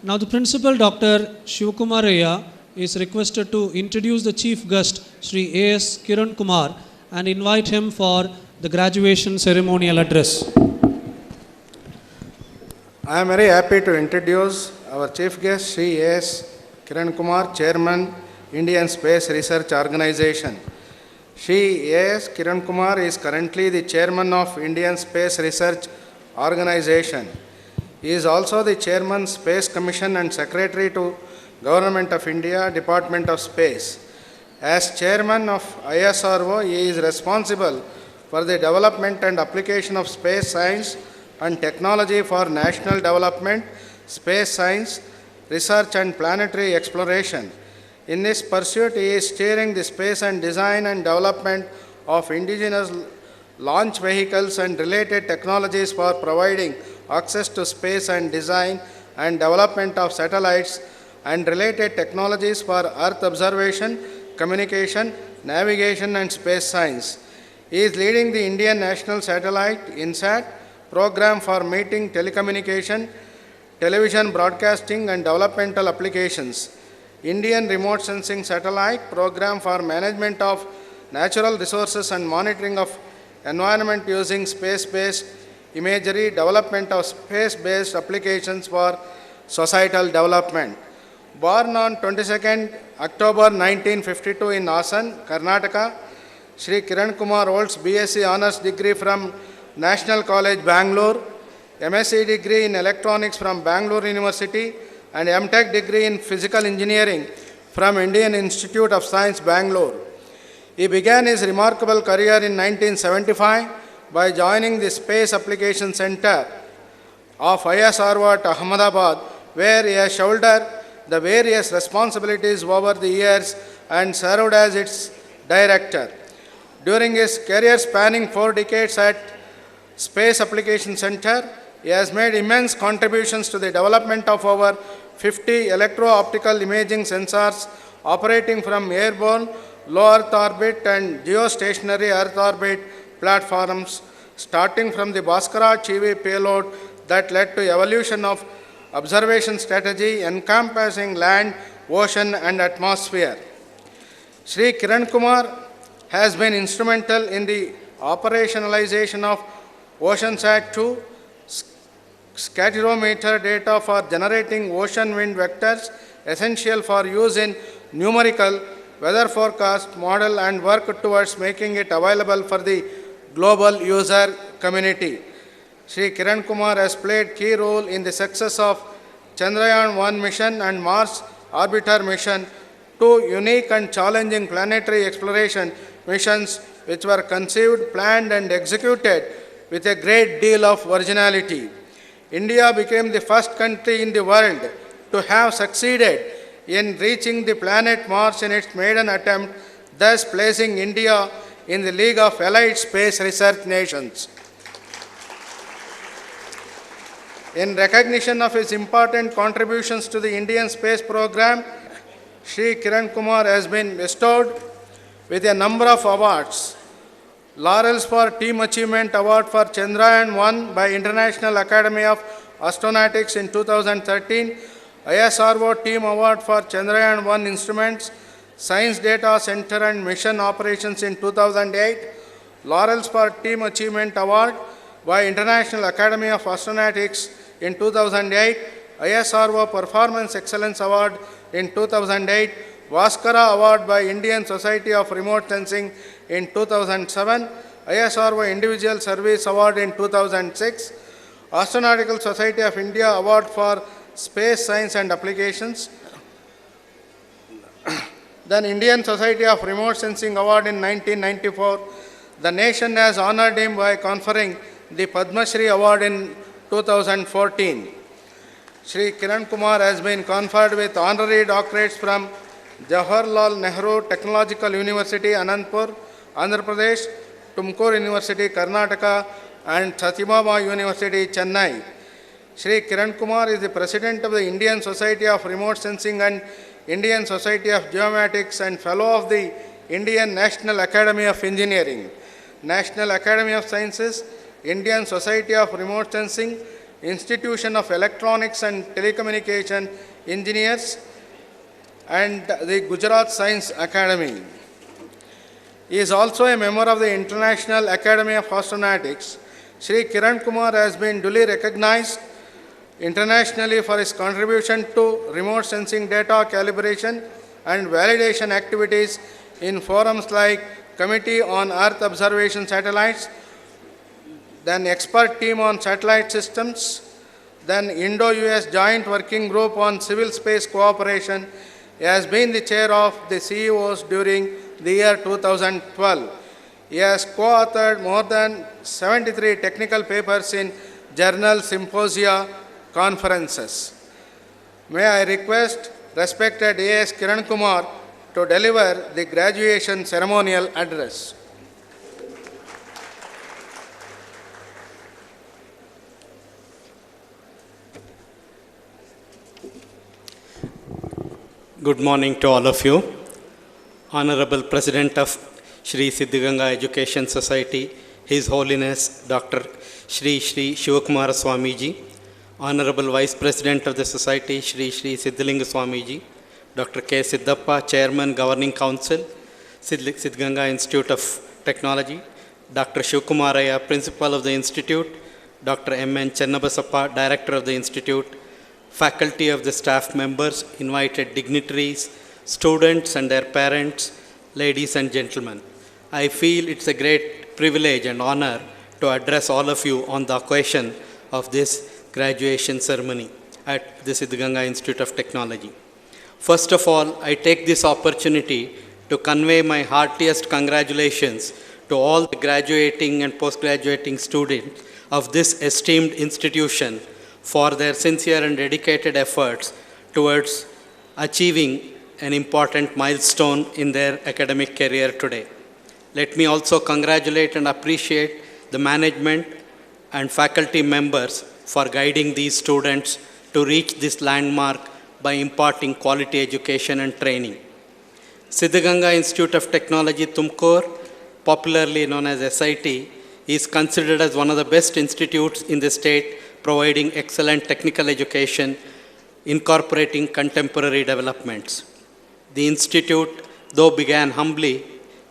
Now the Principal Dr. Shivakumar Raya is requested to introduce the Chief Guest Sri A.S. Kiran Kumar and invite him for the graduation ceremonial address. I am very happy to introduce our Chief Guest Sri A.S. Kiran Kumar, Chairman, Indian Space Research Organization. Sri A.S. Kiran Kumar is currently the Chairman of Indian Space Research Organization. He is also the Chairman, Space Commission and Secretary to Government of India, Department of Space. As Chairman of ISRO, he is responsible for the development and application of space science and technology for national development, space science, research and planetary exploration. In this pursuit, he is steering the space and design and development of indigenous launch vehicles and related technologies for providing access to space and design and development of satellites and related technologies for Earth observation, communication, navigation and space science. He is leading the Indian National Satellite INSAT program for meeting telecommunication, television broadcasting and developmental applications, Indian Remote Sensing Satellite program for management of natural resources and monitoring of environment using space-based imagery, development of space-based applications for societal development. Born on 22nd October 1952 in Asan, Karnataka, Sri Kiran Kumar holds BSc Honours degree from National College, Bangalore, MSc degree in Electronics from Bangalore University, and MTech degree in Physical Engineering from Indian Institute of Science, Bangalore. He began his remarkable career in 1975 by joining the Space Application Center of ISRO at Ahmedabad, where he has shouldered the various responsibilities over the years and served as its director. During his career spanning 4 decades at Space Application Center, he has made immense contributions to the development of over 50 electro-optical imaging sensors operating from airborne, low Earth orbit and geostationary Earth orbit platforms, starting from the Bhaskara Chivi payload that led to evolution of observation strategy encompassing land, ocean and atmosphere. Sri Kiran Kumar has been instrumental in the operationalization of OceanSat-2 scatterometer data for generating ocean wind vectors essential for use in numerical weather forecast model and work towards making it available for the global user community. Sri Kiran Kumar has played key role in the success of Chandrayaan-1 mission and Mars Orbiter mission, 2 unique and challenging planetary exploration missions which were conceived, planned and executed with a great deal of originality. India became the first country in the world to have succeeded in reaching the planet Mars in its maiden attempt, thus placing India in the League of Elite Space Research Nations. In recognition of his important contributions to the Indian space program, Sri Kiran Kumar has been bestowed with a number of awards. Laurels for Team Achievement Award for Chandrayaan-1 by International Academy of Astronautics in 2013, ISRO Team Award for Chandrayaan-1 Instruments, Science Data Center and Mission Operations in 2008, Laurels for Team Achievement Award by International Academy of Astronautics in 2008, ISRO Performance Excellence Award in 2008, Bhaskara Award by Indian Society of Remote Sensing in 2007, ISRO Individual Service Award in 2006, Astronautical Society of India Award for Space Science and Applications, then Indian Society of Remote Sensing Award in 1994. The nation has honored him by conferring the Padma Shri Award in 2014. Sri Kiran Kumar has been conferred with honorary doctorates from Jawaharlal Nehru Technological University, Anandpur, Andhra Pradesh, Tumkur University, Karnataka, and Satyabama University, Chennai. Sri Kiran Kumar is the President of the Indian Society of Remote Sensing and Indian Society of Geomatics and Fellow of the Indian National Academy of Engineering, National Academy of Sciences, Indian Society of Remote Sensing, Institution of Electronics and Telecommunication Engineers, and the Gujarat Science Academy. He is also a member of the International Academy of Astronautics. Shri Kiran Kumar has been duly recognized internationally for his contribution to remote sensing data calibration and validation activities in forums like Committee on Earth Observation Satellites, then Expert Team on Satellite Systems, then Indo-US Joint Working Group on Civil Space Cooperation. He has been the chair of the CEOs during the year 2012. He has co-authored more than 73 technical papers in journal, symposia, conferences. May I request respected A.S. Kiran Kumar to deliver the graduation ceremonial address. Good morning to all of you. Honorable President of Shri Siddhganga Education Society, His Holiness Dr. Shri Shivakumara Swamiji, Honorable Vice President of the Society, Shri Siddhalinga Swamiji, Dr. K. Siddhappa, Chairman, Governing Council, Siddhganga Institute of Technology, Dr. Shivakumaraya, Principal of the Institute, Dr. M.N. Chennabasappa, Director of the Institute, faculty of the staff members, invited dignitaries, students and their parents, ladies and gentlemen. I feel it's a great privilege and honor to address all of you on the occasion of this graduation ceremony at the Siddhganga Institute of Technology. First of all, I take this opportunity to convey my heartiest congratulations to all the graduating and post-graduating students of this esteemed institution for their sincere and dedicated efforts towards achieving an important milestone in their academic career today. Let me also congratulate and appreciate the management and faculty members for guiding these students to reach this landmark by imparting quality education and training. Siddhganga Institute of Technology, Tumkur, popularly known as SIT, is considered as one of the best institutes in the state, providing excellent technical education, incorporating contemporary developments. The institute, though began humbly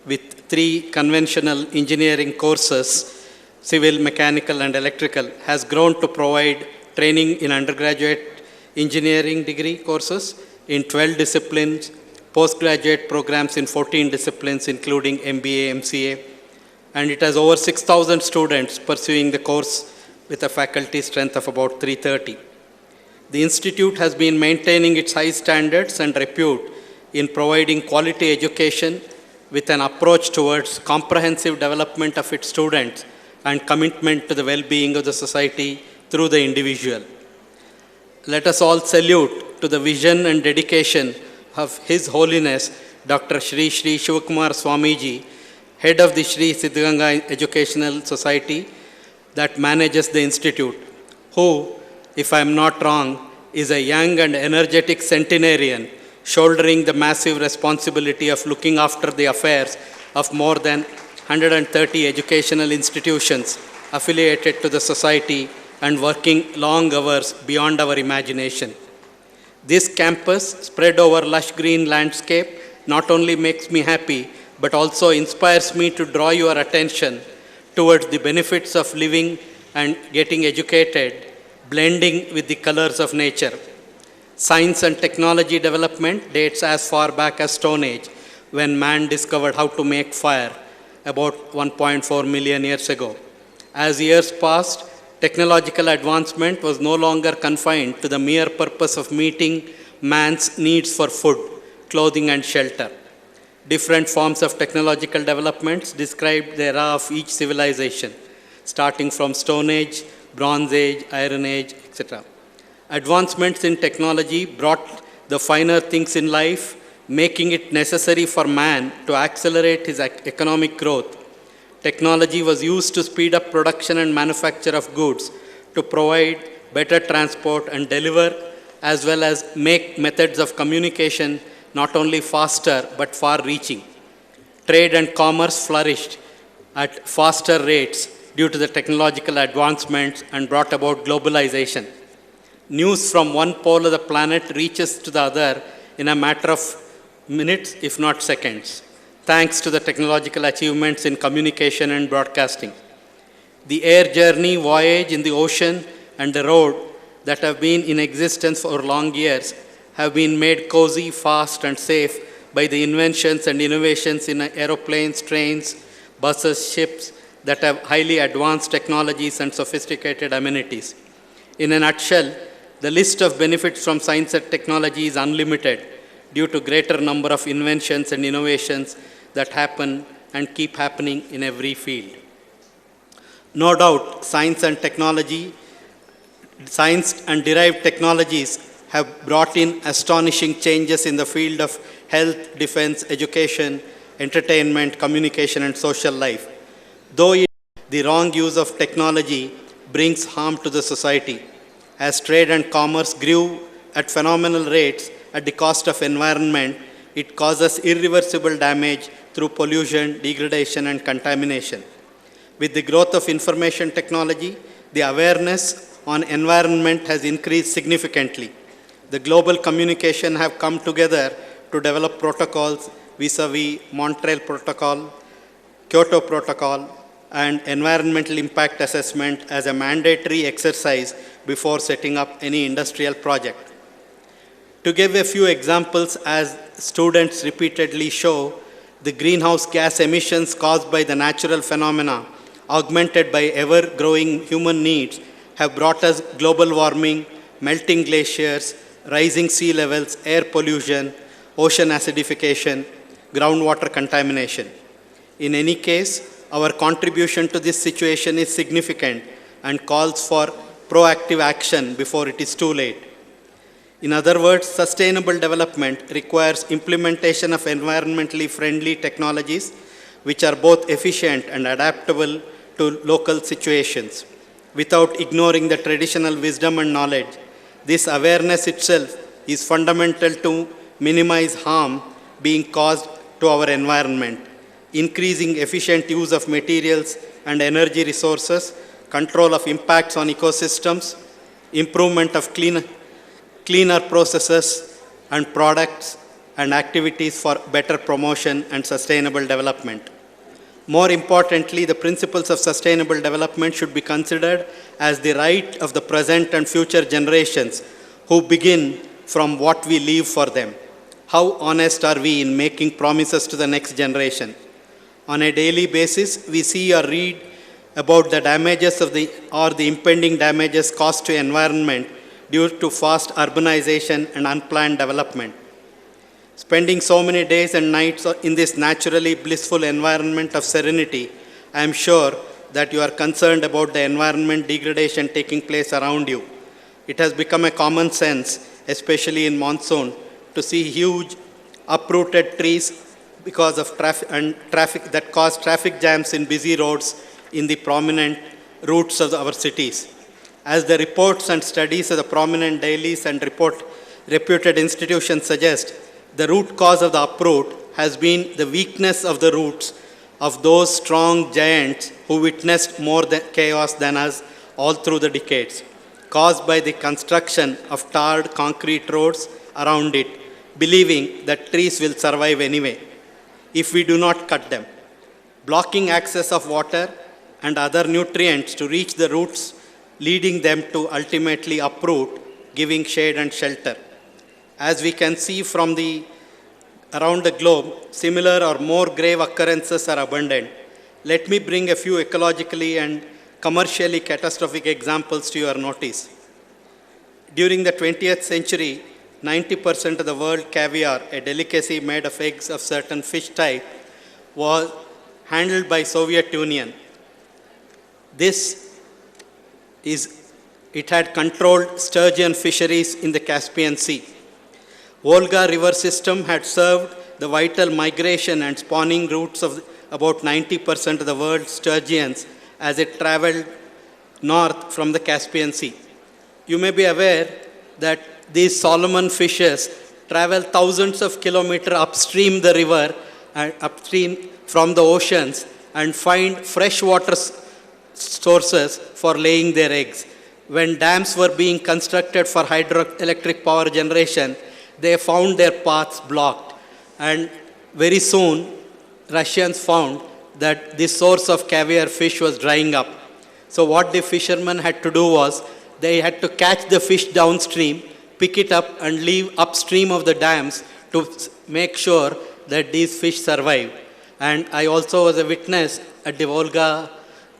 with 3 conventional engineering courses, civil, mechanical, and electrical, has grown to provide training in undergraduate engineering degree courses in 12 disciplines, postgraduate programs in 14 disciplines, including MBA, MCA, and it has over 6,000 students pursuing the course with a faculty strength of about 330. The institute has been maintaining its high standards and repute in providing quality education with an approach towards comprehensive development of its students and commitment to the well-being of the society through the individual. Let us all salute to the vision and dedication of His Holiness Dr. Shri Shivakumara Swamiji, head of the Shri Siddhganga Educational Society that manages the institute, who, if I am not wrong, is a young and energetic centenarian shouldering the massive responsibility of looking after the affairs of more than 130 educational institutions affiliated to the society and working long hours beyond our imagination. This campus, spread over lush green landscape, not only makes me happy, but also inspires me to draw your attention towards the benefits of living and getting educated, blending with the colors of nature. Science and technology development dates as far back as Stone Age, when man discovered how to make fire about 1.4 million years ago. As years passed, technological advancement was no longer confined to the mere purpose of meeting man's needs for food, clothing, and shelter. Different forms of technological developments described the era of each civilization, starting from Stone Age, Bronze Age, Iron Age, etc. Advancements in technology brought the finer things in life, making it necessary for man to accelerate his economic growth. Technology was used to speed up production and manufacture of goods, to provide better transport and deliver, as well as make methods of communication not only faster but far-reaching. Trade and commerce flourished at faster rates due to the technological advancements and brought about globalization. News from one pole of the planet reaches to the other in a matter of minutes, if not seconds, thanks to the technological achievements in communication and broadcasting. The air journey, voyage in the ocean, and the road that have been in existence for long years have been made cozy, fast, and safe by the inventions and innovations in aeroplanes, trains, buses, ships that have highly advanced technologies and sophisticated amenities. In a nutshell, the list of benefits from science and technology is unlimited due to greater number of inventions and innovations that happen and keep happening in every field. No doubt, science and derived technologies have brought in astonishing changes in the field of health, defense, education, entertainment, communication, and social life. Though the wrong use of technology brings harm to the society, as trade and commerce grew at phenomenal rates at the cost of environment, it causes irreversible damage through pollution, degradation, and contamination. With the growth of information technology, the awareness on environment has increased significantly. The global communication have come together to develop protocols vis-a-vis Montreal Protocol, Kyoto Protocol, and environmental impact assessment as a mandatory exercise before setting up any industrial project. To give a few examples, as students repeatedly show, the greenhouse gas emissions caused by the natural phenomena, augmented by ever-growing human needs, have brought us global warming, melting glaciers, rising sea levels, air pollution, ocean acidification, groundwater contamination. In any case, our contribution to this situation is significant and calls for proactive action before it is too late. In other words, sustainable development requires implementation of environmentally friendly technologies which are both efficient and adaptable to local situations. Without ignoring the traditional wisdom and knowledge, this awareness itself is fundamental to minimize harm being caused to our environment. Increasing efficient use of materials and energy resources, control of impacts on ecosystems, improvement of cleaner processes and products and activities for better promotion and sustainable development. More importantly, the principles of sustainable development should be considered as the right of the present and future generations who begin from what we leave for them. How honest are we in making promises to the next generation? On a daily basis, we see or read about the damages of the impending damages caused to environment due to fast urbanization and unplanned development. Spending so many days and nights in this naturally blissful environment of serenity, I am sure that you are concerned about the environment degradation taking place around you. It has become a common sense, especially in monsoon, to see huge uprooted trees because of traffic that cause traffic jams in busy roads in the prominent routes of our cities. As the reports and studies of the prominent dailies and reputed institutions suggest, the root cause of the uproot has been the weakness of the roots of those strong giants who witnessed more chaos than us all through the decades, caused by the construction of tarred concrete roads around it, believing that trees will survive anyway if we do not cut them, blocking access of water and other nutrients to reach the roots, leading them to ultimately uproot, giving shade and shelter. As we can see from around the globe, similar or more grave occurrences are abundant. Let me bring a few ecologically and commercially catastrophic examples to your notice. During the 20th century, 90% of the world caviar, a delicacy made of eggs of certain fish type, was handled by Soviet Union. It had controlled sturgeon fisheries in the Caspian Sea. Volga river system had served the vital migration and spawning routes of about 90% of the world's sturgeons as it traveled north from the Caspian Sea. You may be aware that these Solomon fishes travel thousands of kilometers upstream the river and upstream from the oceans and find fresh water sources for laying their eggs. When dams were being constructed for hydroelectric power generation, they found their paths blocked. And very soon, Russians found that the source of caviar fish was drying up. So what the fishermen had to do was, they had to catch the fish downstream, pick it up and leave upstream of the dams to make sure that these fish survive. And I also was a witness at the Volga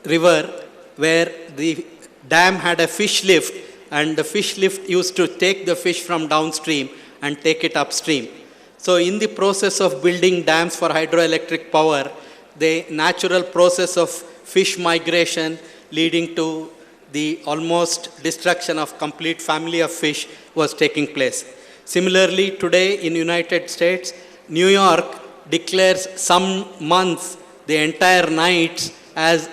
River where the dam had a fish lift, and the fish lift used to take the fish from downstream and take it upstream. So in the process of building dams for hydroelectric power, the natural process of fish migration leading to the almost destruction of complete family of fish was taking place. Similarly, today in United States, New York declares some months, the entire nights, as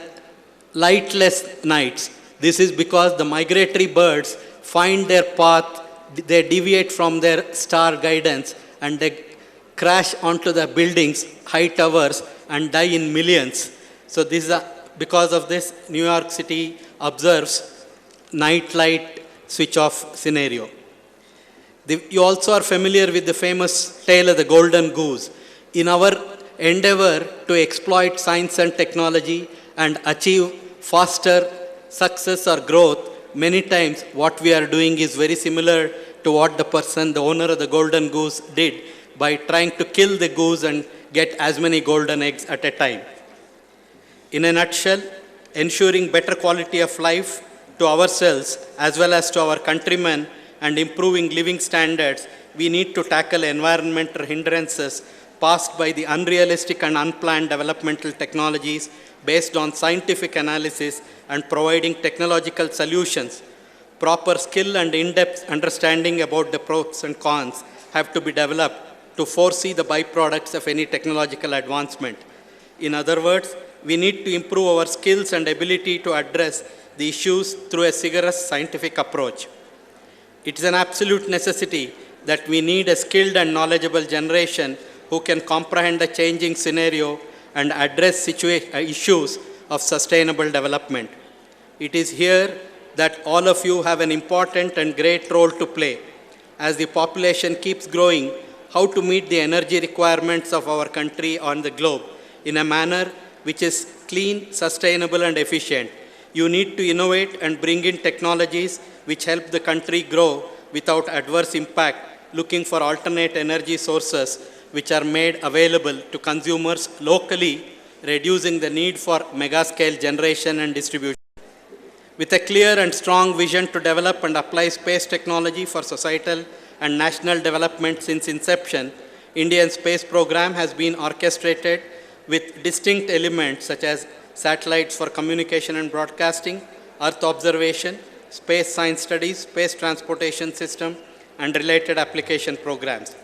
lightless nights. This is because the migratory birds find their path, they deviate from their star guidance, and they crash onto the buildings, high towers, and die in millions. So this is because of this, New York City observes night light switch off scenario. You also are familiar with the famous tale of the golden goose. In our endeavor to exploit science and technology and achieve faster success or growth, many times what we are doing is very similar to what the person, the owner of the golden goose, did by trying to kill the goose and get as many golden eggs at a time. In a nutshell, ensuring better quality of life to ourselves as well as to our countrymen and improving living standards, we need to tackle environmental hindrances passed by the unrealistic and unplanned developmental technologies based on scientific analysis and providing technological solutions. Proper skill and in-depth understanding about the pros and cons have to be developed to foresee the byproducts of any technological advancement. In other words, we need to improve our skills and ability to address the issues through a rigorous scientific approach. It is an absolute necessity that we need a skilled and knowledgeable generation who can comprehend a changing scenario and address issues of sustainable development. It is here that all of you have an important and great role to play. As the population keeps growing, how to meet the energy requirements of our country on the globe in a manner which is clean, sustainable, and efficient. You need to innovate and bring in technologies which help the country grow without adverse impact, looking for alternate energy sources which are made available to consumers locally, reducing the need for mega-scale generation and distribution. With a clear and strong vision to develop and apply space technology for societal and national development since inception, Indian space program has been orchestrated with distinct elements such as satellites for communication and broadcasting, Earth observation, space science studies, space transportation system, and related application programs.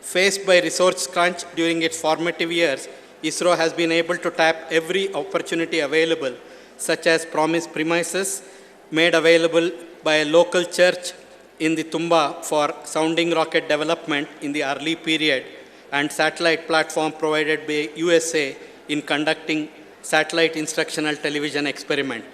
Faced by resource crunch during its formative years, ISRO has been able to tap every opportunity available, such as premises made available by a local church in the Tumba for sounding rocket development in the early period, and satellite platform provided by USA in conducting satellite instructional television experiment.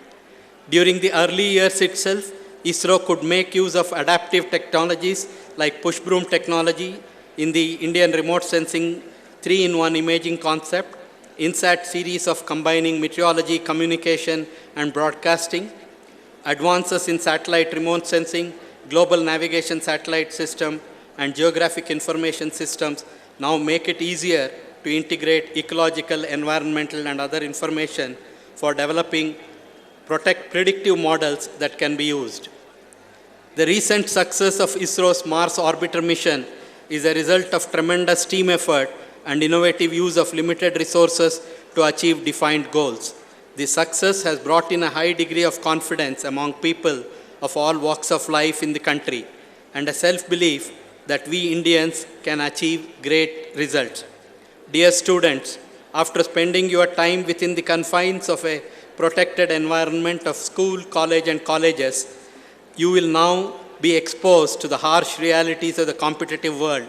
During the early years itself, ISRO could make use of adaptive technologies like push broom technology in the Indian remote sensing 3-in-1 imaging concept, INSAT series of combining meteorology, communication, and broadcasting, advances in satellite remote sensing, global navigation satellite system, and geographic information systems now make it easier to integrate ecological, environmental, and other information for developing predictive models that can be used. The recent success of ISRO's Mars Orbiter mission is a result of tremendous team effort and innovative use of limited resources to achieve defined goals. This success has brought in a high degree of confidence among people of all walks of life in the country and a self-belief that we Indians can achieve great results. Dear students, after spending your time within the confines of a protected environment of school, college, and colleges, you will now be exposed to the harsh realities of the competitive world.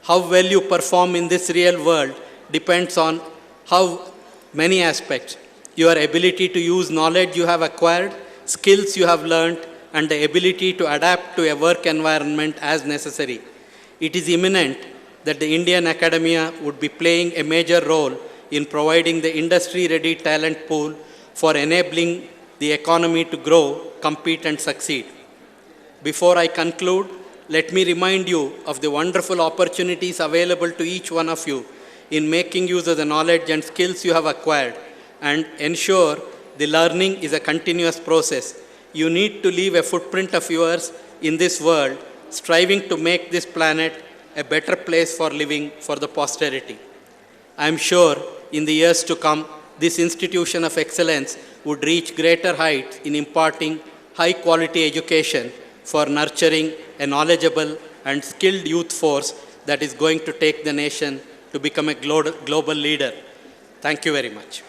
How well you perform in this real world depends on how many aspects. your ability to use knowledge you have acquired, skills you have learned, and the ability to adapt to a work environment as necessary. It is imminent that the Indian academia would be playing a major role in providing the industry-ready talent pool for enabling the economy to grow, compete, and succeed. Before I conclude, let me remind you of the wonderful opportunities available to each one of you in making use of the knowledge and skills you have acquired, and ensure the learning is a continuous process. You need to leave a footprint of yours in this world, striving to make this planet a better place for living for the posterity. I am sure in the years to come, this institution of excellence would reach greater heights in imparting high-quality education for nurturing a knowledgeable and skilled youth force that is going to take the nation to become a global leader. Thank you very much.